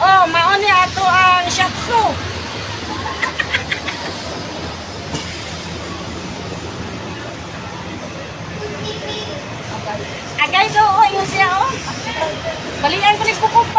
Oh, mauni ato ang shatsu. Agay do, oh, yun siya, oh. Balian ko ni Pukok.